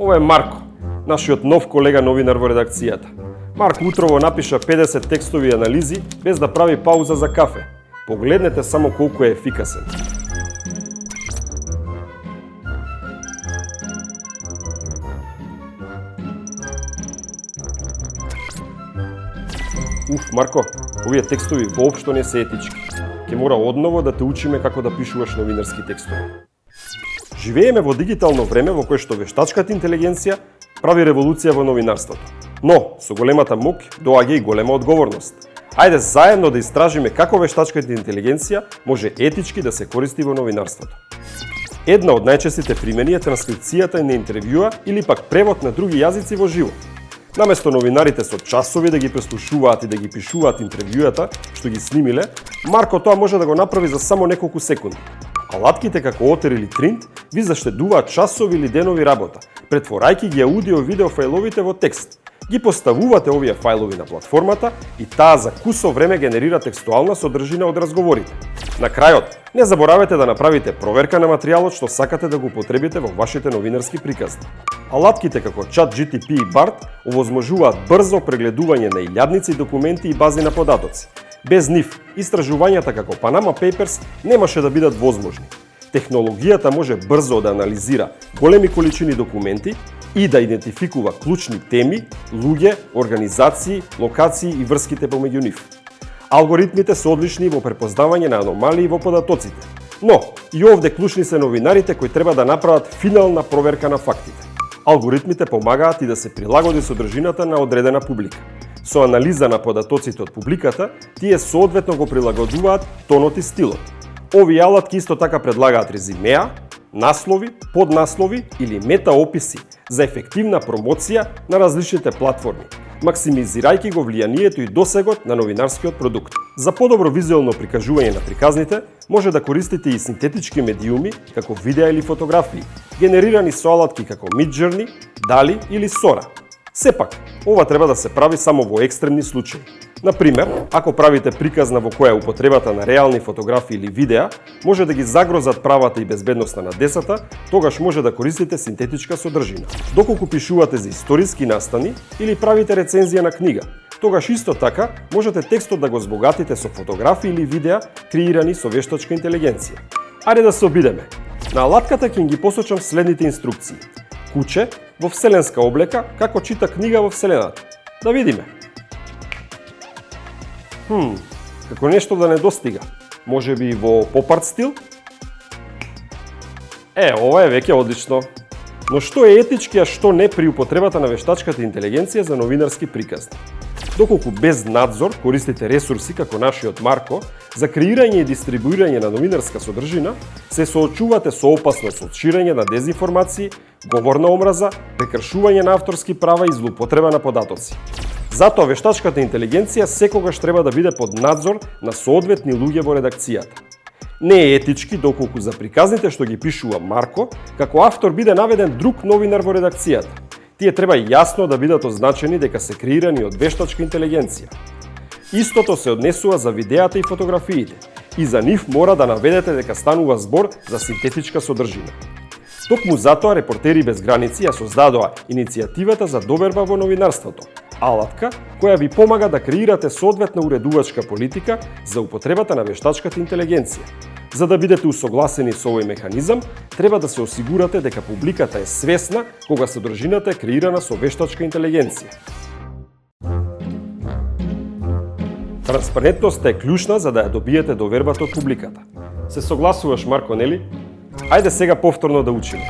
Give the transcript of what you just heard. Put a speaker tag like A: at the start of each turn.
A: Ова е Марко, нашиот нов колега новинар во редакцијата. Марко утрово напиша 50 текстови анализи без да прави пауза за кафе. Погледнете само колку е ефикасен. Марко, овие текстови воопшто не се етички. Ке мора одново да те учиме како да пишуваш новинарски текстови. Живееме во дигитално време во кое што вештачката интелигенција прави револуција во новинарството. Но, со големата мук доаѓа и голема одговорност. Ајде заедно да истражиме како вештачката интелигенција може етички да се користи во новинарството. Една од најчестите примени е транскрипцијата на интервјуа или пак превод на други јазици во живо. Наместо новинарите со часови да ги преслушуваат и да ги пишуваат интервјуата што ги снимиле, Марко тоа може да го направи за само неколку секунди. Алатките како Отер или Тринт ви заштедуваат часови или денови работа, претворајќи ги аудио-видео фајловите во текст. Ги поставувате овие фајлови на платформата и таа за кусо време генерира текстуална содржина од разговорите. На крајот, не заборавете да направите проверка на материјалот што сакате да го употребите во вашите новинарски приказни. Алатките како ChatGPT и BART овозможуваат брзо прегледување на илјадници документи и бази на податоци. Без нив, истражувањата како Panama Papers немаше да бидат возможни. Технологијата може брзо да анализира големи количини документи и да идентификува клучни теми, луѓе, организации, локации и врските помеѓу нив. Алгоритмите се одлични во препознавање на аномалии во податоците. Но, и овде клучни се новинарите кои треба да направат финална проверка на фактите. Алгоритмите помагаат и да се прилагоди содржината на одредена публика. Со анализа на податоците од публиката, тие соодветно го прилагодуваат тонот и стилот. Овие алатки исто така предлагаат резимеа, наслови, поднаслови или метаописи за ефективна промоција на различните платформи, максимизирајќи го влијанието и досегот на новинарскиот продукт. За подобро визуелно прикажување на приказните, може да користите и синтетички медиуми, како видеа или фотографии, генерирани со алатки како Midjourney, DALL-E или Sora. Сепак, ова треба да се прави само во екстремни случаи. Например, ако правите приказна во која употребата на реални фотографии или видеа може да ги загрозат правата и безбедноста на децата, тогаш може да користите синтетичка содржина. Доколку пишувате за историски настани или правите рецензија на книга, тогаш исто така можете текстот да го збогатите со фотографии или видеа креирани со вештачка интелигенција. Ајде да се обидеме. На алатката ќе ги посочам следните инструкции. Куче во вселенска облека како чита книга во вселената. Да видиме. Како нешто да не достига. Може би во поп-арт стил? Ова е веќе одлично. Но што е етички, а што не при употребата на вештачката интелигенција за новинарски приказни? Доколку без надзор користите ресурси како нашиот Марко за креирање и дистрибуирање на новинарска содржина, се соочувате со опасност од ширење на дезинформации, говорна омраза, прекршување на авторски права и злоупотреба на податоци. Затоа вештачката интелигенција секогаш треба да биде под надзор на соодветни луѓе во редакцијата. Не е етички доколку за приказните што ги пишува Марко, како автор биде наведен друг новинар во редакцијата. Тие треба јасно да бидат означени дека се креирани од вештачка интелигенција. Истото се однесува за видеата и фотографиите, и за нив мора да наведете дека станува збор за синтетичка содржина. Токму затоа Репортери без граници ја создадоа иницијативата за доверба во новинарството, алатка која ви помага да креирате соодветна уредувачка политика за употребата на вештачката интелигенција. За да бидете усогласени со овој механизам, треба да се осигурате дека публиката е свесна кога содржината е креирана со вештачка интелигенција. Транспарентноста е клучна за да ја добиете довербата од публиката. Се согласуваш, Марко, нели? Ајде сега повторно да учиме.